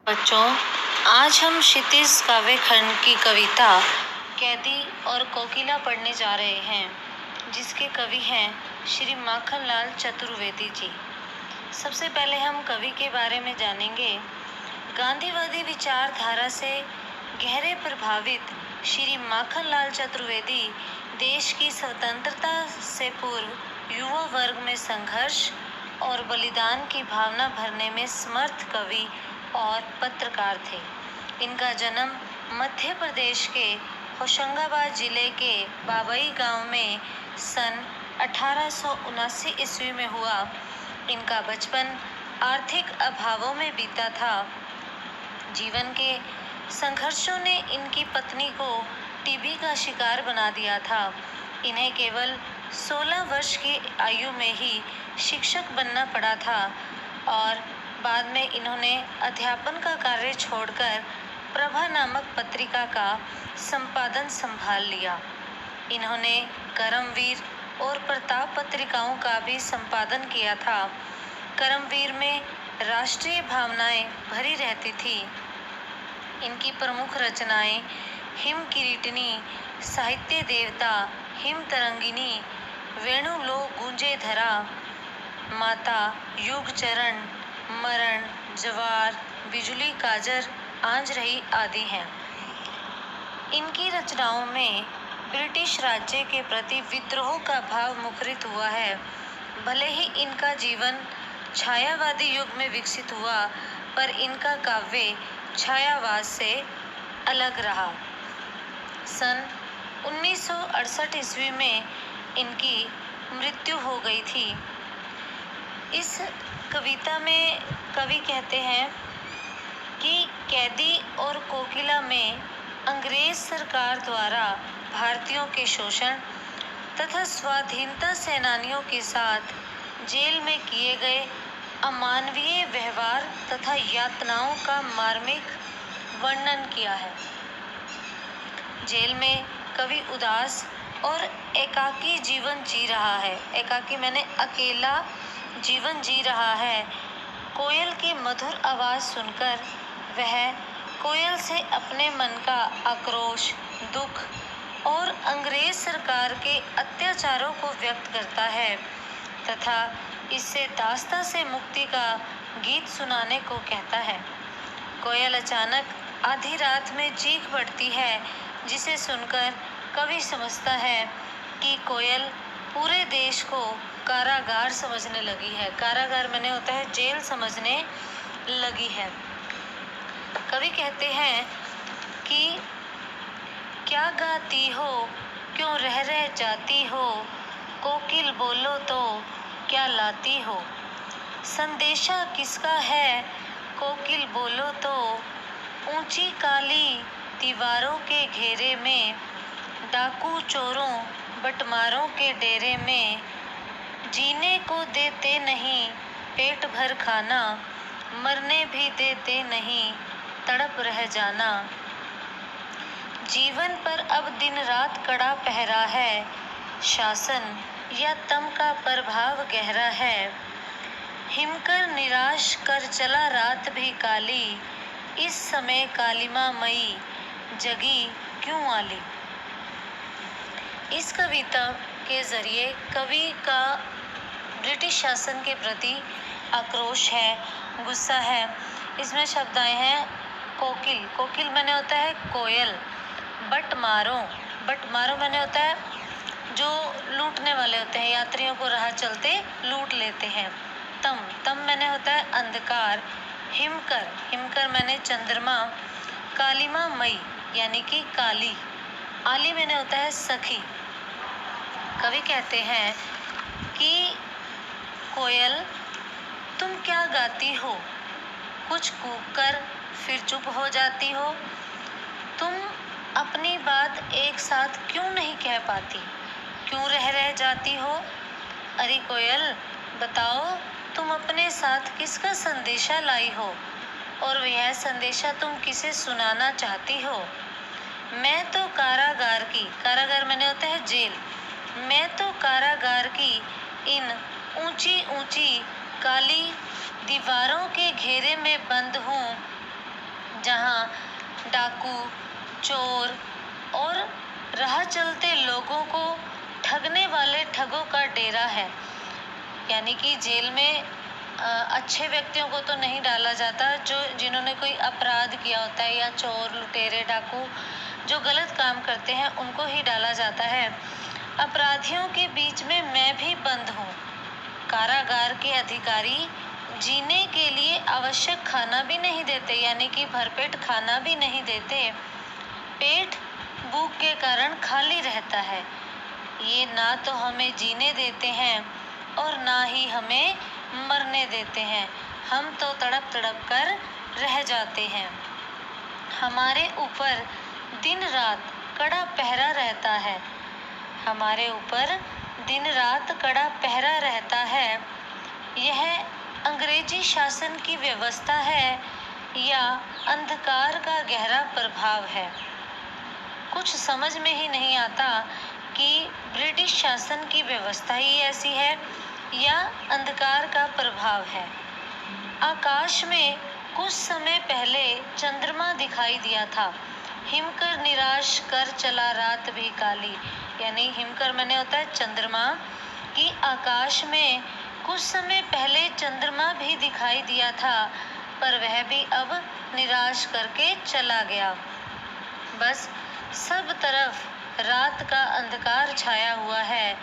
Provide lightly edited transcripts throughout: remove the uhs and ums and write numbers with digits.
बच्चों, आज हम क्षितिज काव्य खंड की कविता कैदी और कोकिला पढ़ने जा रहे हैं, जिसके कवि हैं श्री माखनलाल चतुर्वेदी जी। सबसे पहले हम कवि के बारे में जानेंगे। गांधीवादी विचारधारा से गहरे प्रभावित श्री माखनलाल चतुर्वेदी देश की स्वतंत्रता से पूर्व युवा वर्ग में संघर्ष और बलिदान की भावना भरने में समर्थ कवि और पत्रकार थे। इनका जन्म मध्य प्रदेश के होशंगाबाद जिले के बाबई गांव में सन 1879 ईस्वी में हुआ। इनका बचपन आर्थिक अभावों में बीता था। जीवन के संघर्षों ने इनकी पत्नी को टीबी का शिकार बना दिया था। इन्हें केवल 16 वर्ष की आयु में ही शिक्षक बनना पड़ा था और बाद में इन्होंने अध्यापन का कार्य छोड़कर प्रभा नामक पत्रिका का संपादन संभाल लिया। इन्होंने कर्मवीर और प्रताप पत्रिकाओं का भी संपादन किया था। कर्मवीर में राष्ट्रीय भावनाएं भरी रहती थी। इनकी प्रमुख रचनाएं हिम किरीटनी, साहित्य देवता, हिम तरंगिनी, वेणु लो गूंजे धरा, माता, युग चरण, मरण, जवार, बिजुली काजर, आंज रही आदि हैं। इनकी रचनाओं में ब्रिटिश राज्य के प्रति विद्रोह का भाव मुखरित हुआ है। भले ही इनका जीवन छायावादी युग में विकसित हुआ, पर इनका काव्य छायावाद से अलग रहा। सन 1968 ईस्वी में इनकी मृत्यु हो गई थी। इस कविता में कवि कहते हैं कि कैदी और कोकिला में अंग्रेज सरकार द्वारा भारतीयों के शोषण तथा स्वाधीनता सेनानियों के साथ जेल में किए गए अमानवीय व्यवहार तथा यातनाओं का मार्मिक वर्णन किया है। जेल में कवि उदास और एकाकी जीवन जी रहा है। एकाकी मैंने अकेला जीवन जी रहा है। कोयल की मधुर आवाज सुनकर वह कोयल से अपने मन का आक्रोश, दुख और अंग्रेज सरकार के अत्याचारों को व्यक्त करता है तथा इससे दास्ता से मुक्ति का गीत सुनाने को कहता है। कोयल अचानक आधी रात में चीख पड़ती है, जिसे सुनकर कवि समझता है कि कोयल पूरे देश को कारागार समझने लगी है। कारागार माने होता है जेल समझने लगी है। कवि कहते हैं कि क्या गाती हो, क्यों रह जाती हो, कोकिल बोलो तो क्या लाती हो, संदेशा किसका है, कोकिल बोलो तो, ऊंची काली दीवारों के घेरे में, डाकू चोरों बटमारों के डेरे में, जीने को देते नहीं पेट भर खाना, मरने भी देते नहीं तड़प रह जाना, जीवन पर अब दिन रात कड़ा पहरा है, शासन या तम का प्रभाव गहरा है, हिमकर निराश कर चला रात भी काली, इस समय कालिमा मई जगी क्यों आली। इस कविता के जरिए कवि का ब्रिटिश शासन के प्रति आक्रोश है, गुस्सा है। इसमें शब्द आए हैं कोकिल, कोकिल माने होता है कोयल, बटमारों, बटमारों माने होता है जो लूटने वाले होते हैं, यात्रियों को राह चलते लूट लेते हैं। तम, तम माने होता है अंधकार, हिमकर, हिमकर माने चंद्रमा, कालिमा मई यानी कि काली, आली माने होता है सखी। कवि कहते हैं कि कोयल तुम क्या गाती हो, कुछ कूक कर फिर चुप हो जाती हो, तुम अपनी बात एक साथ क्यों नहीं कह पाती, क्यों रह जाती हो, अरे कोयल बताओ तुम अपने साथ किसका संदेशा लाई हो और यह संदेशा तुम किसे सुनाना चाहती हो। मैं तो कारागार की, कारागार माने होता है जेल, मैं तो कारागार की इन ऊंची ऊंची काली दीवारों के घेरे में बंद हूँ, जहाँ डाकू, चोर और राह चलते लोगों को ठगने वाले ठगों का डेरा है। यानी कि जेल में अच्छे व्यक्तियों को तो नहीं डाला जाता, जिन्होंने कोई अपराध किया होता है, या चोर, लुटेरे, डाकू जो गलत काम करते हैं उनको ही डाला जाता है। अपराधियों के बीच में मैं भी बंद हूँ। कारागार के अधिकारी जीने के लिए आवश्यक खाना भी नहीं देते, यानी कि भरपेट खाना भी नहीं देते। पेट भूख के कारण खाली रहता है। ये ना तो हमें जीने देते हैं और ना ही हमें मरने देते हैं। हम तो तड़प तड़प कर रह जाते हैं। हमारे ऊपर दिन रात कड़ा पहरा रहता है। हमारे ऊपर दिन रात कड़ा पहरा रहता है। यह अंग्रेजी शासन की व्यवस्था है या अंधकार का गहरा प्रभाव है। कुछ समझ में ही नहीं आता कि ब्रिटिश शासन की व्यवस्था ही ऐसी है या अंधकार का प्रभाव है। आकाश में कुछ समय पहले चंद्रमा दिखाई दिया था। हिमकर निराश कर चला रात भी काली, यानी हिमकर मैंने होता है चंद्रमा, कि आकाश में कुछ समय पहले चंद्रमा भी दिखाई दिया था, पर वह भी अब निराश करके चला गया। बस सब तरफ रात का अंधकार छाया हुआ है।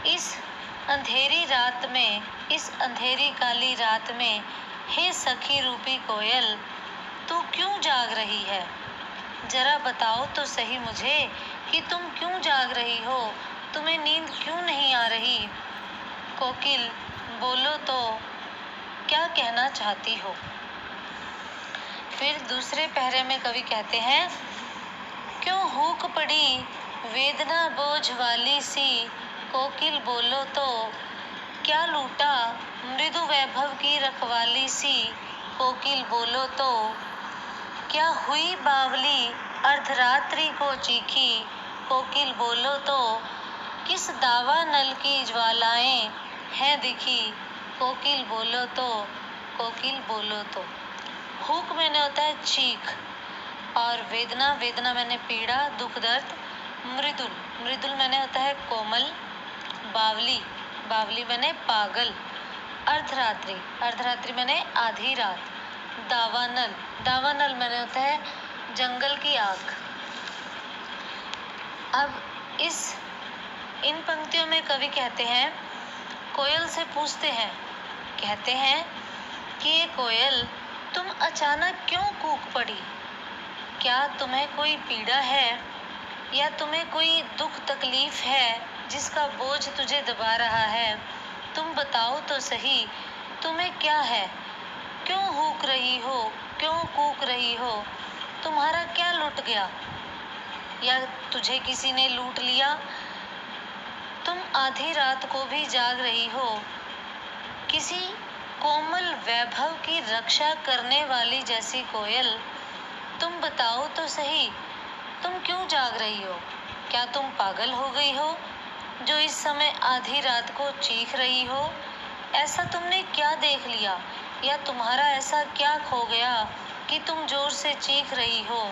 इस अंधेरी रात में, इस अंधेरी काली रात में, हे सखी रूपी कोयल, तू क्यों जाग रही है? जरा बताओ तो सही मुझे कि तुम क्यों जाग रही हो? तुम्हें नींद क्यों नहीं आ रही? कोकिल, बोलो तो, क्या कहना चाहती हो? फिर दूसरे पहरे में कवि कहते हैं, क्यों हुक पड़ी वेदना बोझ वाली सी, कोकिल बोलो तो, क्या लूटा मृदु वैभव की रखवाली सी, कोकिल बोलो तो, क्या हुई बावली अर्धरात्रि को चीखी, कोकिल बोलो तो, किस दावा नल की ज्वालाएं हैं दिखी, कोकिल बोलो तो, कोकिल बोलो तो। हुक मैंने होता है चीख, और वेदना, वेदना मैंने पीड़ा, दुख, दर्द। मृदुल, मृदुल मैंने होता है कोमल। बावली, बावली मैंने पागल। अर्धरात्रि, अर्धरात्रि मैंने आधी रात। दावानल, दावानल मैंने होता है जंगल की आग। अब इन पंक्तियों में कवि कहते हैं, कोयल से पूछते हैं, कहते हैं कि ये कोयल, तुम अचानक क्यों कूक पड़ी? क्या तुम्हें कोई पीड़ा है या तुम्हें कोई दुख तकलीफ है जिसका बोझ तुझे दबा रहा है? तुम बताओ तो सही, तुम्हें क्या है? क्यों हुक रही हो? क्यों कूक रही हो? तुम्हारा क्या लुट गया या तुझे किसी ने लूट लिया? तुम आधी रात को भी जाग रही हो। किसी कोमल वैभव की रक्षा करने वाली जैसी कोयल, तुम बताओ तो सही, तुम क्यों जाग रही हो? क्या तुम पागल हो गई हो जो इस समय आधी रात को चीख रही हो? ऐसा तुमने क्या देख लिया या तुम्हारा ऐसा क्या खो गया कि तुम जोर से चीख रही हो?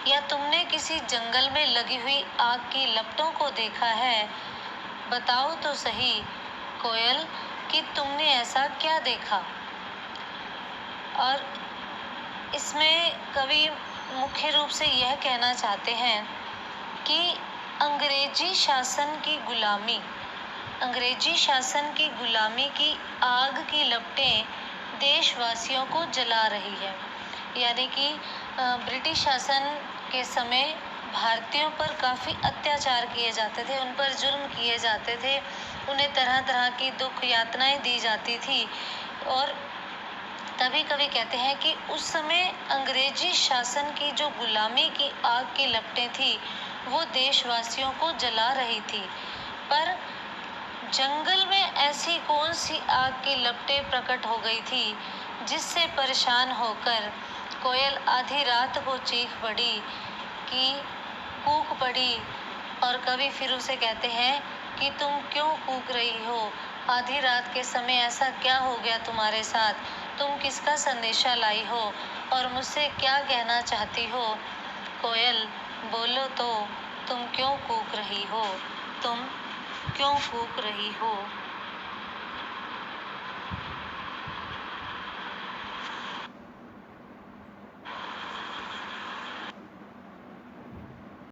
या तुमने किसी जंगल में लगी हुई आग की लपटों को देखा है? बताओ तो सही कोयल कि तुमने ऐसा क्या देखा? और इसमें कवि मुख्य रूप से यह कहना चाहते हैं कि अंग्रेजी शासन की गुलामी, अंग्रेजी शासन की गुलामी की आग की लपटें देशवासियों को जला रही है। यानी कि ब्रिटिश शासन के समय भारतीयों पर काफ़ी अत्याचार किए जाते थे, उन पर जुल्म किए जाते थे, उन्हें तरह तरह की दुख यातनाएं दी जाती थी। और तभी कवि कहते हैं कि उस समय अंग्रेजी शासन की जो गुलामी की आग की लपटें थी वो देशवासियों को जला रही थी। पर जंगल में ऐसी कौन सी आग की लपटें प्रकट हो गई थी जिससे परेशान होकर कोयल आधी रात को चीख पड़ी, कि कूक पड़ी। और कवि फिर उसे कहते हैं कि तुम क्यों कूक रही हो? आधी रात के समय ऐसा क्या हो गया तुम्हारे साथ? तुम किसका संदेशा लाई हो और मुझसे क्या कहना चाहती हो? कोयल, बोलो तो, तुम क्यों कूक रही हो? तुम क्यों कूक रही हो?